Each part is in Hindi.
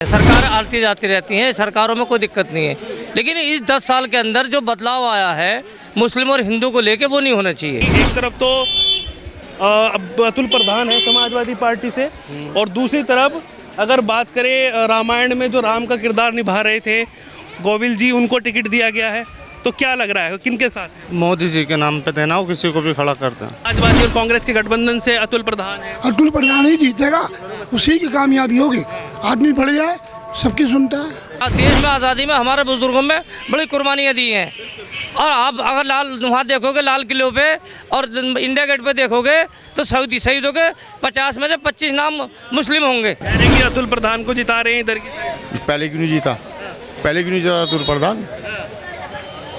सरकार आती जाती रहती हैं, सरकारों में कोई दिक्कत नहीं है, लेकिन इस 10 साल के अंदर जो बदलाव आया है मुस्लिम और हिंदू को लेके वो नहीं होना चाहिए। एक तरफ तो अतुल प्रधान है समाजवादी पार्टी से, और दूसरी तरफ अगर बात करें रामायण में जो राम का किरदार निभा रहे थे गोविल जी, उनको टिकट दिया गया है। तो क्या लग रहा है किनके साथ है? मोदी जी के नाम पे देना हो, किसी को भी खड़ा करते हैं। समाजवादी और कांग्रेस के गठबंधन से अतुल प्रधान है। अतुल प्रधान ही जीतेगा, उसी की कामयाबी होगी। आदमी बढ़ जाए, सबकी सुनता है। देश में आज़ादी में हमारे बुजुर्गों में बड़ी कुर्बानियाँ दी हैं, और आप अगर वहाँ देखोगे लाल किले पे और इंडिया गेट पे देखोगे तो शहीदों के 50 में से 25 नाम मुस्लिम होंगे। कह रहे हैं कि अतुल प्रधान को जिता रहे हैं इधर की साइड। पहले क्यों नहीं जीता? पहले क्यों नहीं जीता अतुल प्रधान?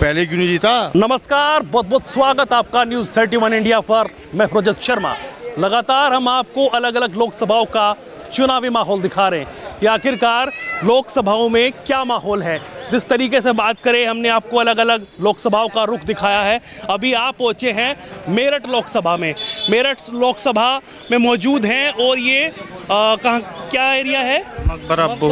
पहले क्यों नहीं जीता? नमस्कार, बहुत बहुत स्वागत आपका न्यूज़ 31 इंडिया पर। मैं रजत शर्मा। लगातार हम आपको अलग अलग लोकसभाओं का चुनावी माहौल दिखा रहे हैं कि आखिरकार लोकसभाओं में क्या माहौल है। जिस तरीके से बात करें, हमने आपको अलग अलग लोकसभाओं का रुख दिखाया है। अभी आप पहुंचे हैं मेरठ लोकसभा में। मेरठ लोकसभा में मौजूद हैं, और ये कहाँ क्या एरिया है? मकबरापुर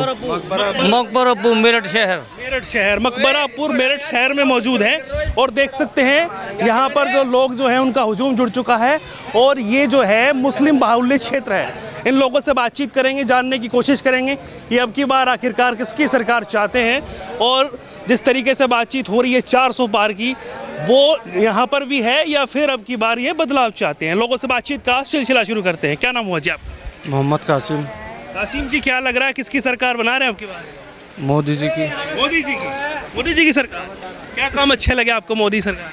मेरठ शहर मकबरापुर मेरठ शहर में मौजूद है। और देख सकते हैं यहाँ पर जो लोग जो हैं उनका हुजूम जुड़ चुका है, और ये जो है मुस्लिम बाहुल्य क्षेत्र है। इन लोगों से बातचीत करेंगे, जानने की कोशिश करेंगे कि अब की बार आखिरकार किसकी सरकार चाहते हैं। और जिस तरीके से बातचीत हो रही है 400 पार की, वो यहाँ पर भी है, या फिर अब की बार ये बदलाव चाहते हैं। लोगों से बातचीत का सिलसिला शुरू करते हैं। क्या नाम हुआ जी आपका? मोहम्मद कासिम। कासिम जी, क्या लग रहा है किसकी सरकार बना रहे हैं अब की बार? मोदी जी की। मोदी जी की सरकार। क्या काम अच्छे लगे आपको मोदी सरकार?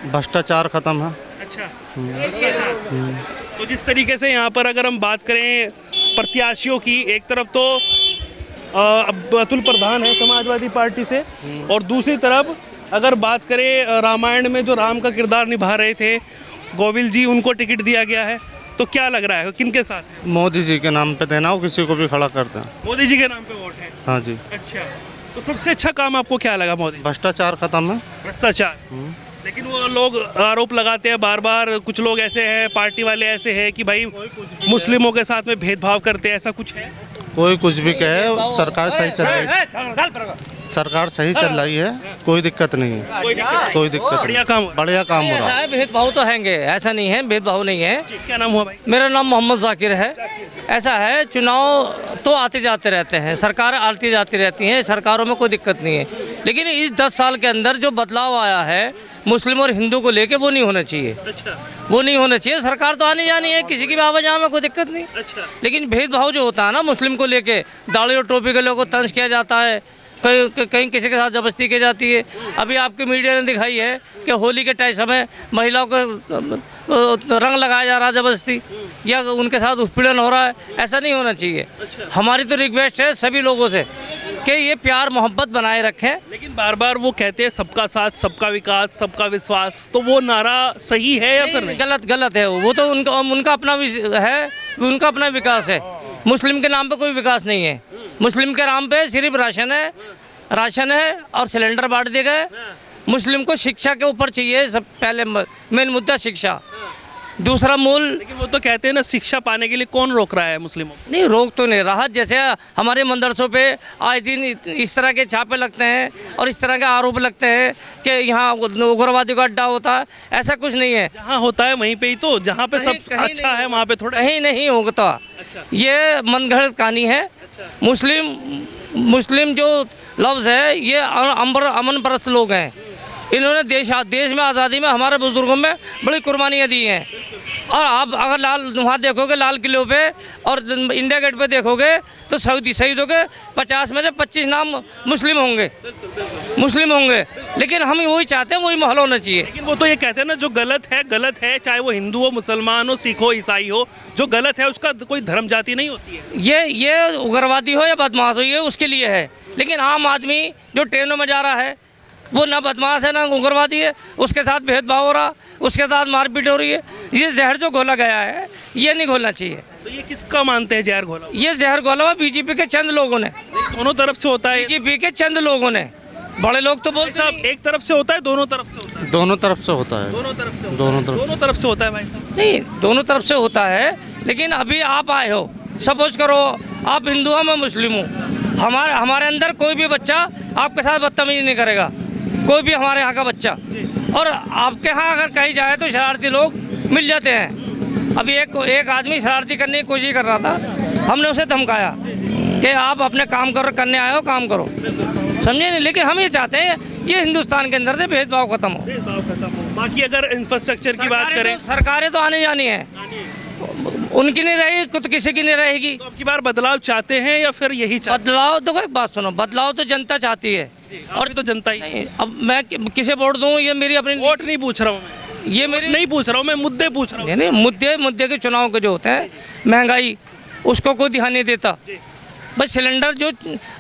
भ्रष्टाचार खत्म है। अच्छा, भ्रष्टाचार। तो जिस तरीके से यहाँ पर अगर हम बात करें प्रत्याशियों की, एक तरफ तो अतुल प्रधान है समाजवादी पार्टी से, और दूसरी तरफ अगर बात करें रामायण में जो राम का किरदार निभा रहे थे गोविल जी, उनको टिकट दिया गया है। तो क्या लग रहा है किनके साथ है? मोदी जी के नाम पे देना हो, किसी को भी खड़ा करते हैं। मोदी जी के नाम पे वोट है। हाँ जी। अच्छा, तो सबसे अच्छा काम आपको क्या लगा मोदी? भ्रष्टाचार खत्म है। भ्रष्टाचार। लेकिन वो लोग आरोप लगाते हैं बार बार, कुछ लोग ऐसे हैं, पार्टी वाले ऐसे हैं कि भाई मुस्लिमों के साथ में भेदभाव करते हैं। ऐसा कुछ है? कोई कुछ भी कहे, सरकार सही चल रही है। सरकार सही चल रही है, कोई दिक्कत नहीं है। कोई दिक्कत नहीं। बढ़िया काम हो रहा है। भेदभाव तो हैंगे, ऐसा नहीं है भेदभाव नहीं है। क्या नाम हुआ भाई? मेरा नाम मोहम्मद जाकिर है। ऐसा है, चुनाव तो आते जाते रहते हैं, सरकार आती जाती रहती हैं, सरकारों में कोई दिक्कत नहीं है, लेकिन इस 10 साल के अंदर जो बदलाव आया है मुस्लिम और हिंदू को लेके वो नहीं होना चाहिए। अच्छा, वो नहीं होना चाहिए। सरकार तो आनी जानी है, किसी की भी आवाजाही में कोई दिक्कत नहीं। अच्छा। लेकिन भेदभाव जो होता है ना मुस्लिम को लेके, दाढ़ी और टोपी के लोगों को तंज किया जाता है, कहीं किसी के साथ जबरदस्ती की जाती है। अभी आपकी मीडिया ने दिखाई है कि होली के टाइम समय महिलाओं को रंग लगाया जा रहा है जबरदस्ती, या उनके साथ उत्पीड़न हो रहा है। ऐसा नहीं होना चाहिए। हमारी तो रिक्वेस्ट है सभी लोगों से कि ये प्यार मोहब्बत बनाए रखें। लेकिन बार बार वो कहते हैं सबका साथ, सबका विकास, सबका विश्वास, तो वो नारा सही है या फिर नहीं? गलत है वो तो उनका अपना है, उनका अपना विकास है। मुस्लिम के नाम पे कोई विकास नहीं है। मुस्लिम के नाम पे सिर्फ राशन है और सिलेंडर बांट दिए गए। मुस्लिम को शिक्षा के ऊपर चाहिए, सब पहले मेन मुद्दा शिक्षा, दूसरा मूल। लेकिन वो तो कहते हैं ना, शिक्षा पाने के लिए कौन रोक रहा है मुस्लिमों? नहीं, रोक तो नहीं रहा। जैसे हमारे मदरसों पे आज दिन इस तरह के छापे लगते हैं और इस तरह के आरोप लगते हैं कि यहाँ उग्रवादियों का अड्डा होता है। ऐसा कुछ नहीं है। जहाँ होता है वहीं पे ही तो, जहाँ पे सब अच्छा है वहाँ पे थोड़ा कहीं नहीं होता। अच्छा। ये मनगढ़ंत कहानी है। अच्छा। मुस्लिम जो लफ्ज़ है, ये अमन परस्त लोग हैं। इन्होंने देश में आज़ादी में हमारे बुजुर्गों में बड़ी कुर्बानियाँ दी हैं, और आप अगर वहाँ देखोगे लाल किले पे और इंडिया गेट पे देखोगे तो शहीदों के 50 में से 25 नाम मुस्लिम होंगे। लेकिन हम वही चाहते हैं, वही माहौल होना चाहिए। लेकिन वो तो ये कहते हैं ना, जो गलत है, चाहे वो हिंदू हो, मुसलमान हो, सिख हो, ईसाई हो, जो गलत है उसका कोई धर्म जाति नहीं होती है। ये उग्रवादी हो या बदमाश हो, ये उसके लिए है। लेकिन आम आदमी जो ट्रेनों में जा रहा है, वो ना बदमाश है ना उग्रवादी है, उसके साथ भेदभाव हो रहा, उसके साथ मारपीट हो रही है। ये जहर जो घोला गया है, ये नहीं घोलना चाहिए। तो ये किसका मानते हैं जहर घोला? ये जहर घोला हुआ बीजेपी के चंद लोगों ने। दोनों तरफ से होता है? बीजेपी के चंद लोगों ने, बड़े लोग तो बोलते हैं एक तरफ से होता है, दोनों तरफ से होता है? दोनों तरफ से होता है। दोनों तरफ से दोनों तरफ से होता है भाई साहब? नहीं, दोनों तरफ से होता है। लेकिन अभी आप आए हो, सपोज करो आप हिंदू हो, मैं मुस्लिम हूँ, हमारे अंदर कोई भी बच्चा आपके साथ बदतमीजी नहीं करेगा, कोई भी हमारे यहाँ का बच्चा। और आपके यहाँ अगर कहीं जाए तो शरारती लोग मिल जाते हैं। अभी एक आदमी शरारती करने की कोशिश कर रहा था, हमने उसे धमकाया कि आप अपने काम करने आए हो, काम करो, समझे नहीं। लेकिन हम ये चाहते हैं ये हिंदुस्तान के अंदर से भेदभाव खत्म हो। बाकी अगर इंफ्रास्ट्रक्चर की बात करें, सरकारें तो आने जानी है, उनकी नहीं रहेगी तो किसी की नहीं रहेगी। तो अब की बार बदलाव चाहते हैं या फिर यही बदलाव, देखो एक बात सुनो, बदलाव तो जनता चाहती है। और तो जनता ही नहीं, अब मैं किसे वोट दूं, ये मेरी अपनी वोट नहीं पूछ रहा हूँ मैं, ये मेरी नहीं पूछ रहा हूँ मैं, मुद्दे पूछ रहा हूँ। नहीं, मुद्दे के चुनाव के जो होते हैं, महंगाई, उसको कोई ध्यान नहीं देता। बस सिलेंडर जो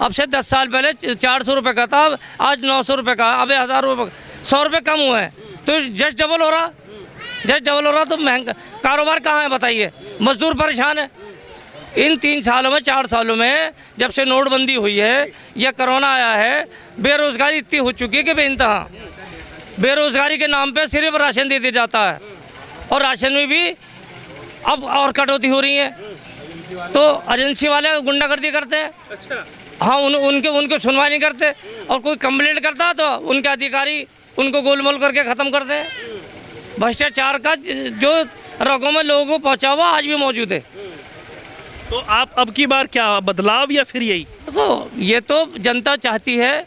अब से 10 साल पहले 400 रुपये का था, आज 900 रुपये का, अब 1000 रुपये, 100 रुपये कम हुए हैं, तो जस्ट डबल हो रहा, तो महंगा कारोबार कहाँ है बताइए, मजदूर परेशान है। इन 3 सालों में 4 सालों में जब से नोटबंदी हुई है या कोरोना आया है, बेरोज़गारी इतनी हो चुकी है कि बेइंतहा। बेरोज़गारी के नाम पे सिर्फ राशन दे दिया जाता है, और राशन में भी अब और कटौती हो रही है, तो एजेंसी वाले गुंडागर्दी करते हैं। अच्छा, हाँ, उनके सुनवाई नहीं करते, और कोई कंप्लेंट करता तो उनके अधिकारी उनको गोलमोल करके ख़त्म करते हैं। भ्रष्टाचार का जो रगों में लोगों को पहुँचा हुआ आज भी मौजूद है। तो आप अब की बार क्या बदलाव या फिर यही? देखो, ये तो जनता चाहती है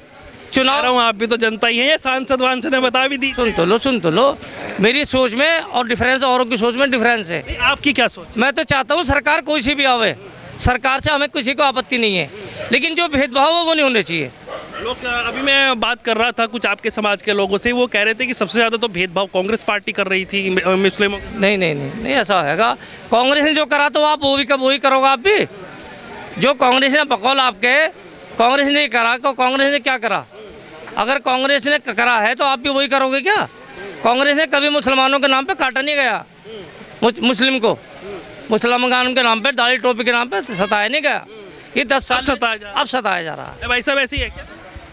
चुनाव। आप भी तो जनता ही है, सांसद वांसद ने बता भी दी। सुन तो लो, मेरी सोच में और डिफरेंस, औरों की सोच में डिफरेंस है। आपकी क्या सोच? मैं तो चाहता हूँ सरकार कोई सी भी आवे, सरकार से हमें किसी को आपत्ति नहीं है, लेकिन जो भेदभाव है वो नहीं होने चाहिए। लोग, अभी मैं बात कर रहा था कुछ आपके समाज के लोगों से, वो कह रहे थे कि सबसे ज़्यादा तो भेदभाव कांग्रेस पार्टी कर रही थी मुस्लिमों। नहीं, ऐसा होगा। कांग्रेस ने जो करा तो आप वही करोगे आप भी। जो कांग्रेस ने बकौल आपके, कांग्रेस ने करा, तो कांग्रेस ने क्या करा? अगर कांग्रेस ने करा है तो आप भी वही करोगे क्या? कांग्रेस ने कभी मुसलमानों के नाम पे काटा नहीं गया, मुस्लिम को मुसलमान के नाम पे, दाढ़ी टोपी के नाम पे सताया नहीं गया। ये 10 साल अब सताया जा रहा है। भाई साहब ऐसे ही है क्या?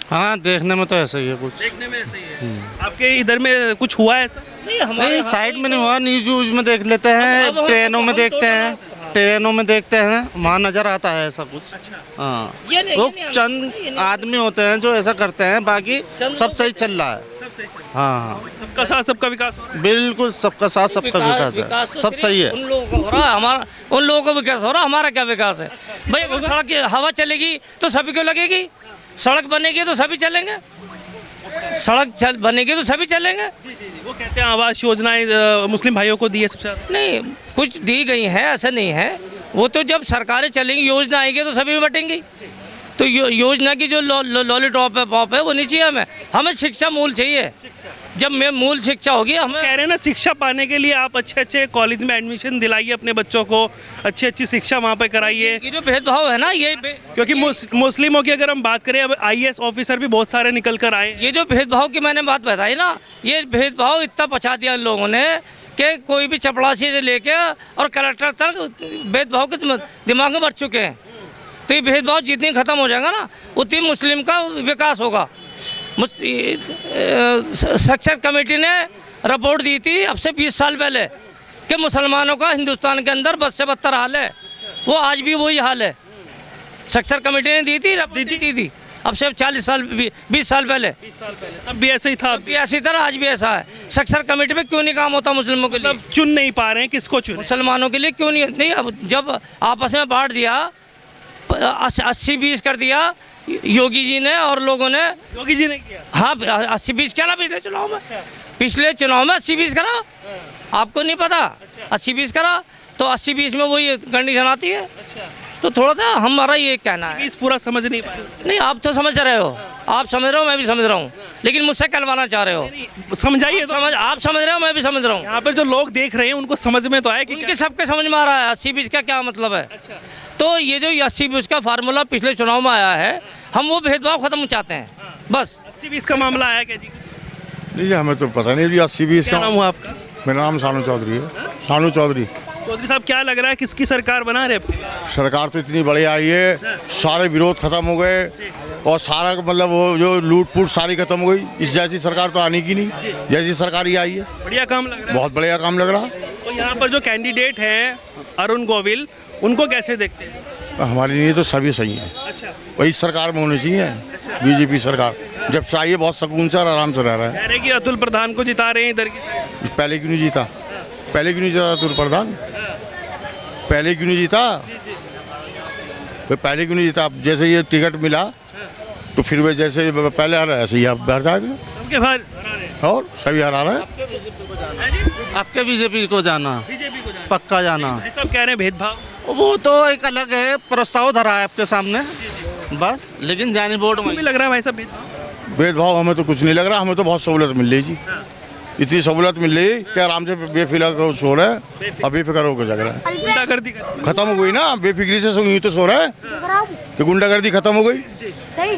हाँ, देखने में तो ऐसा ही है कुछ। देखने में ऐसे ही है। आपके इधर में कुछ हुआ है ऐसा? नहीं, साइड में नहीं हुआ, न्यूज में देख लेते हैं, ट्रेनों में देखते हैं, वहाँ नजर आता है ऐसा कुछ। हाँ, वो चंद आदमी होते हैं जो ऐसा करते हैं, बाकी सब सही चल रहा है। हाँ, सबका साथ सबका विकास हो रहा है। बिल्कुल, सबका साथ सबका विकास है, सब सही है। उन लोगों का हो रहा है, उन लोगों का विकास हो रहा है, हमारा क्या विकास है भाई? अगर सड़क की हवा चलेगी तो सभी को लगेगी, सड़क बनेगी तो सभी चलेंगे, बनेगी तो सभी चलेंगे। वो कहते हैं आवास योजनाएं मुस्लिम भाइयों को दी है सबसे ज़्यादा। नहीं, कुछ दी गई है, ऐसा नहीं है। वो तो जब सरकारें चलेंगी, योजना आएगी तो सभी बटेंगी। तो योजना की जो लॉलीपॉप है, पॉप है, वो नहीं चाहिए हमें शिक्षा मूल चाहिए। जब में मूल शिक्षा होगी, हमें कह रहे हैं ना, शिक्षा पाने के लिए आप अच्छे कॉलेज में एडमिशन दिलाइए अपने बच्चों को, अच्छी शिक्षा वहाँ पे कराइए। ये जो भेदभाव है ना, ये क्योंकि मुस्लिमों की अगर हम बात करें, अब IAS ऑफिसर भी बहुत सारे निकल कर आए। ये जो भेदभाव की मैंने बात बताई ना, ये भेदभाव इतना पछा दिया इन लोगों ने कि कोई भी चपड़ासी से लेके और कलेक्टर तक भेदभाव के दिमाग में बढ़ चुके हैं। तो ये भेदभाव जितनी ख़त्म हो जाएगा ना, उतनी मुस्लिम का विकास होगा। साक्षर कमेटी ने रिपोर्ट दी थी अब से 20 साल पहले कि मुसलमानों का हिंदुस्तान के अंदर बद से बदतर हाल है, वो आज भी वही हाल है। साक्षर कमेटी ने दी थी अब से 20 साल पहले। तब भी ऐसे ही था, भी ऐसी तरह आज भी ऐसा है। साक्षर कमेटी में क्यों नहीं काम होता मुस्लिमों के लिए? चुन नहीं पा रहे हैं, किसको चुने? मुसलमानों के लिए क्यों नहीं? अब जब आपस में बांट दिया, 80-20 कर दिया योगी जी ने और लोगों ने। योगी जी ने किया? हाँ, 80-20 क्या ना पिछले चुनाव में? पिछले चुनाव में 80-20 करा, आपको नहीं पता? 80-20 करा, तो 80-20 में वही कंडीशन आती है। तो थोड़ा सा हमारा ये कहना है, पूरा समझ नहीं पाए। नहीं, आप तो समझ रहे हो, आप समझ रहे हो, मैं भी समझ रहा हूँ, लेकिन मुझसे कहलवाना चाह रहे हो। समझाइए तो। आप समझ रहे हो, मैं भी समझ रहा हूँ। यहाँ पे जो लोग देख रहे हैं उनको समझ में तो आया कि सबके समझ में आ रहा है 80-20 का क्या मतलब है। तो ये जो 80-20 का फार्मूला पिछले चुनाव में आया है, हम वो भेदभाव खत्म चाहते हैं बस। 80-20 का मामला आया क्या जी? नहीं, हमें तो पता नहीं जी 80-20 क्या नाम हुआ आपका? मेरा नाम सानू चौधरी है। सानू चौधरी साहब, क्या लग रहा है किसकी सरकार बना रहे हैं? सरकार तो इतनी बढ़िया आई है, सारे विरोध खत्म हो गए और सारा मतलब वो जो लूट फूट सारी खत्म हो गई। इस जैसी सरकार तो आने की नहीं, जैसी सरकार ही आई है। बढ़िया काम लग रहा है, बहुत बढ़िया काम लग रहा है। तो यहाँ पर जो कैंडिडेट हैं अरुण गोविल, उनको कैसे देखते हैं? हमारे लिए तो सभी सही है। अच्छा, वही सरकार में होनी चाहिए, बीजेपी सरकार। जब से आई है बहुत सुकून से और आराम से रह रहा कह रहे हैं कि अतुल प्रधान को जिता रहे हैं इधर की साइड। है। पहले क्यों नहीं जीता? पहले क्यों नहीं जीता अतुल प्रधान? पहले क्यों नहीं जीता? भाई पहले क्यों नहीं जीता? अब जैसे ये टिकट मिला तो फिर वे जैसे पहले आ रहा है ऐसे ही आप हर जाएंगे सबके बाहर हरा रहे हैं। और सभी हरा रहे हैं। आपके बीजेपी को जाना, बीजेपी को जाना। पक्का जाना। भाई साहब कह रहे हैं भेदभाव। वो तो एक अलग है, प्रस्ताव धरा है आपके सामने बस, लेकिन जानी वोट भी में लग रहा है भाई साहब भेदभाव। भेदभाव हमें तो कुछ नहीं लग रहा, हमें तो बहुत सहूलत मिल रही जी। इतनी सहूलत मिल रही कि आराम से बेफिक्र सो रहा है और बेफिक्र होकर जग रहा है। गुंडागर्दी कर खत्म हो गई ना, बेफिक्री से यूं तो सो रहा है कि गुंडागर्दी खत्म हो गई। सही।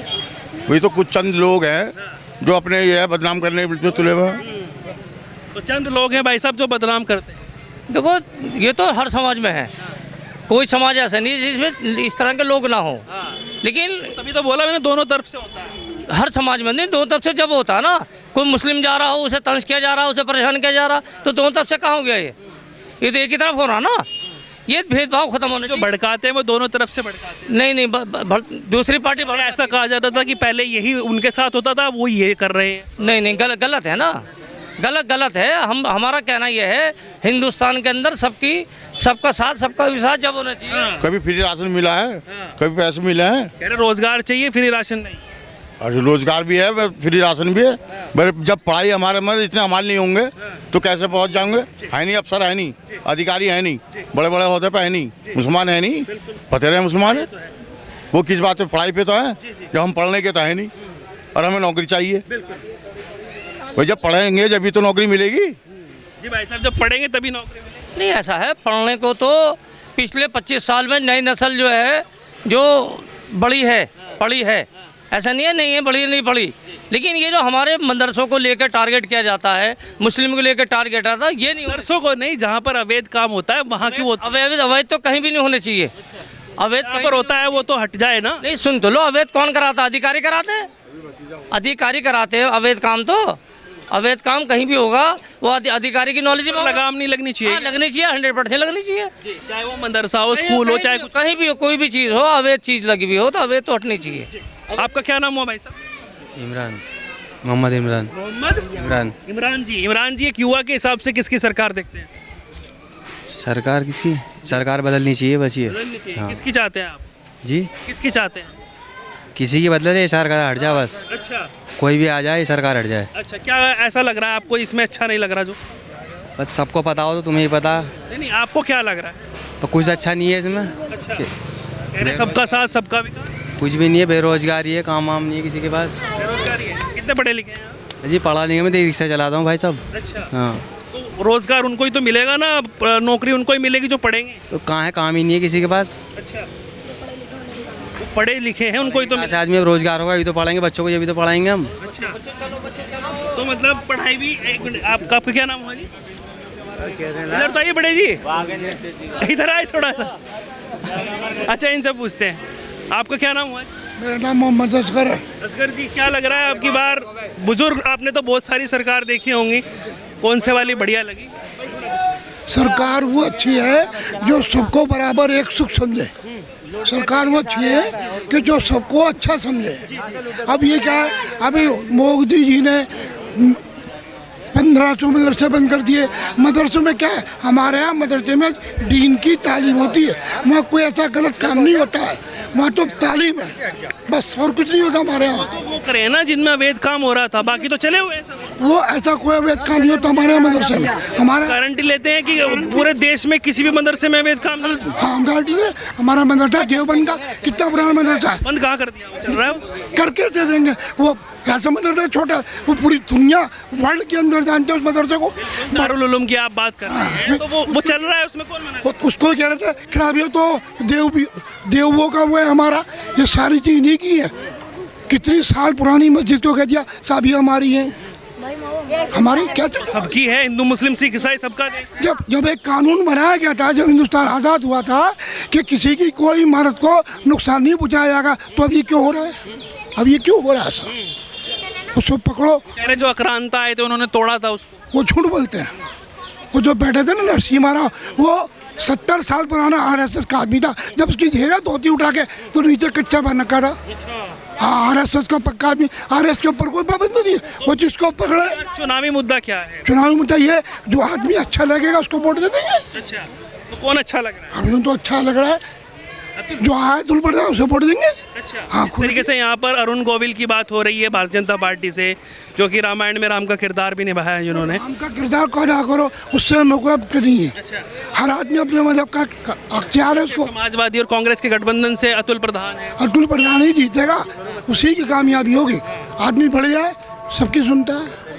वही तो कुछ चंद लोग हैं जो अपने ये है बदनाम करने में तुले हुए हैं। तो चंद लोग हैं भाई साहब जो बदनाम करते हैं। देखो ये तो हर समाज में है, कोई समाज ऐसा नहीं जिसमें इस तरह के लोग ना हो, लेकिन तभी तो बोला मैंने दोनों तरफ से होता है। हर समाज में नहीं, दो तरफ से जब होता है ना, कोई मुस्लिम जा रहा हो उसे तंज किया जा रहा है, उसे परेशान किया जा रहा, तो दोनों तरफ से कहाँ हो गया ये तो एक ही तरफ हो रहा ना। ये भेदभाव खत्म होने जो चाहिए। भड़काते हैं वो दोनों तरफ से भड़काते हैं। नहीं दूसरी पार्टी और ऐसा कहा जाता था कि पहले यही उनके साथ होता था, वो ये कर रहे हैं। नहीं गलत है ना, गलत है। हमारा कहना यह है हिंदुस्तान के अंदर सबका साथ सबका विश्वास जब होना चाहिए। कभी फ्री राशन मिला है, कभी पैसे मिले हैं। कह रहे रोजगार चाहिए, फ्री राशन नहीं। और रोजगार भी है, फ्री राशन भी है। पर जब पढ़ाई हमारे में इतने अमाल नहीं होंगे तो कैसे पहुंच जाएंगे? है नहीं, अफसर है नहीं, अधिकारी है नहीं, बड़े बड़े होते पे है नहीं, मुसलमान है नहीं, पतेरे मुसलमान है। वो किस बात पे? पढ़ाई पे तो है, जब हम पढ़ने के तो है नहीं और हमें नौकरी चाहिए। भाई जब पढ़ेंगे जब भी तो नौकरी मिलेगी। जी भाई साहब, जब पढ़ेंगे तभी नौकरी मिलेगी। नहीं ऐसा है, पढ़ने को तो पिछले 25 साल में नई नस्ल जो है जो पढ़ी है, ऐसा नहीं है बड़ी नहीं पढ़ी, लेकिन ये जो हमारे मदरसों को लेकर टारगेट किया जाता है, मुस्लिम को लेकर टारगेट आता है, ये नहीं मदरसों को नहीं, जहाँ पर अवैध काम होता है वहाँ की वो अवैध तो कहीं भी नहीं होने चाहिए। अवैध जहाँ पर होता है वो तो हट जाए ना। नहीं सुन तो लो, अवैध कौन कराता है? अधिकारी कराते हैं, अधिकारी कराते हैं अवैध काम। तो अवैध काम कहीं भी होगा वो अधिकारी की नॉलेज में लगाम नहीं लगनी चाहिए। लगनी चाहिए, 100% लगनी चाहिए। चाहे वो मदरसा हो, स्कूल हो, चाहे कहीं भी हो, कोई भी चीज़ हो, अवैध चीज़ लगी हुई हो तो अवैध तो हटनी चाहिए। आपका क्या नाम हुआ भाई साहब? इमरान, मोहम्मद इमरान। मोहम्मद इमरान जी एक युवा के हिसाब से किसकी सरकार देखते हैं? सरकार किसकी? सरकार बदलनी चाहिए बस ये। बदलनी चाहिए। हाँ। किसकी चाहते हैं आप? जी, किसकी चाहते हैं? किसी की बदले दे, सरकार हट जाए बस। अच्छा कोई भी आ जाए, सरकार हट जाए अच्छा, क्या ऐसा लग रहा है आपको इसमें अच्छा नहीं लग रहा जो? बस। सबको पता हो तो तुम्हें ही पता, नहीं आपको क्या लग रहा है? तो कुछ अच्छा नहीं है इसमें। अच्छा, कह रहे सबका साथ सबका विकास। कुछ भी नहीं है, बेरोजगारी है, काम वाम नहीं है किसी के पास। बेरोजगारी है। कितने पढ़े लिखे हैं आप? जी पढ़ा नहीं है, मैं रिक्शा चलाता हूँ भाई साहब। अच्छा, हाँ, तो रोजगार उनको ही तो मिलेगा ना, नौकरी उनको ही मिलेगी जो पढ़ेंगे। तो कहाँ है, काम ही नहीं है किसी के पास। अच्छा, वो पढ़े लिखे हैं उनको ही तो ऐसे आदमी अब रोजगार होगा, अभी तो पढ़ाएंगे बच्चों को, ये भी तो पढ़ाएंगे हम। अच्छा, तो मतलब पढ़ाई भी। एक मिनट, आपका क्या नाम हुआ जी? इधर तो आइए बड़े जी, इधर आए थोड़ा सा। अच्छा, इनसे पूछते हैं, आपका क्या नाम हुआ? मेरा नाम मोहम्मद असगर है। असगर जी, क्या लग रहा है आपकी बार बुजुर्ग, आपने तो बहुत सारी सरकार देखी होंगी, कौन से वाली बढ़िया लगी? सरकार वो अच्छी है जो सबको बराबर एक सुख समझे। सरकार वो अच्छी है कि जो सबको अच्छा समझे। अब ये क्या है, अभी मोदी जी ने 1500 मदरसे बंद कर दिए। मदरसों में क्या है, हमारे यहाँ मदरसे में दीन की तालीम होती है, वहाँ कोई ऐसा गलत काम नहीं होता है, वहाँ तो तालीम है बस, और कुछ नहीं होता हमारे यहाँ। तो वो करे ना जिनमें अवैध काम हो रहा था, बाकी तो चले हुए हैं सब। वो ऐसा कोई अवैध काम नहीं होता हमारे यहाँ मदरसे में। हमारा गारंटी लेते हैं कि पूरे देश में किसी भी मदरसे में अवैध काम नहीं। हाँ गाड़ी है। हमारा मदरसा देवबंद का कितना पुराना मदरसा है, बंद कहाँ कर दिया? वो चल रहा है वो? करके दे देंगे। वो ऐसा मदरसा छोटा, वो पूरी दुनिया वर्ल्ड के अंदर जानते हैं उस मदरसे को। दारुल उलूम की आप बात कर रहे हैं, तो वो चल रहा है, उसमें कौन मना? वो उसको कह रहे थे खराबी हो तो देवों का वो है हमारा, ये सारी चीज नहीं की है। कितनी साल पुरानी मस्जिद को कह दिया साहब ये हमारी है, हमारी क्या? सबकी है, हिंदू मुस्लिम सिख ईसाई सबका देश। जब एक कानून बनाया गया था, जब हिंदुस्तान आज़ाद हुआ था कि किसी की कोई इमारत को नुकसान नहीं पहुँचाया जाएगा, तो अब ये क्यों हो रहा है? अब ये क्यों हो रहा है सर? उसको पकड़ो। कह रहे जो आक्रांता आए थे उन्होंने तोड़ा था उसको। वो झूठ बोलते हैं। वो जो बैठे थे ना नरसिंह महाराज, वो 70 साल पुराना आरएसएस का आदमी था। जब उसकी घेरा धोती उठा के तो नीचे कच्चा बन रखा था। हाँ, आरएसएस का पक्का आदमी, आरएसएस के ऊपर कोई पाबंदी नहीं है, वो जिसको पकड़े। चुनावी मुद्दा क्या है? चुनावी मुद्दा ये, जो आदमी अच्छा लगेगा उसको वोट दे देंगे। अच्छा, तो कौन अच्छा लग रहा है? हमें तो अच्छा लग रहा है, जो आए धुल पड़ जाए उसे वोट देंगे। अच्छा, हाँ, इस तरीके से यहाँ पर अरुण गोविल की बात हो रही है भारतीय जनता पार्टी से, जो कि रामायण में राम का किरदार भी निभाया है जिन्होंने। राम का किरदार को अदा करो, उससे मतलब नहीं है। अच्छा, हर आदमी अपने मजहब का अख्तियार है उसको। समाजवादी और कांग्रेस के गठबंधन से अतुल प्रधान है। अतुल प्रधान ही जीतेगा, उसी की कामयाबी होगी। आदमी बढ़ जाए, सबकी सुनता है।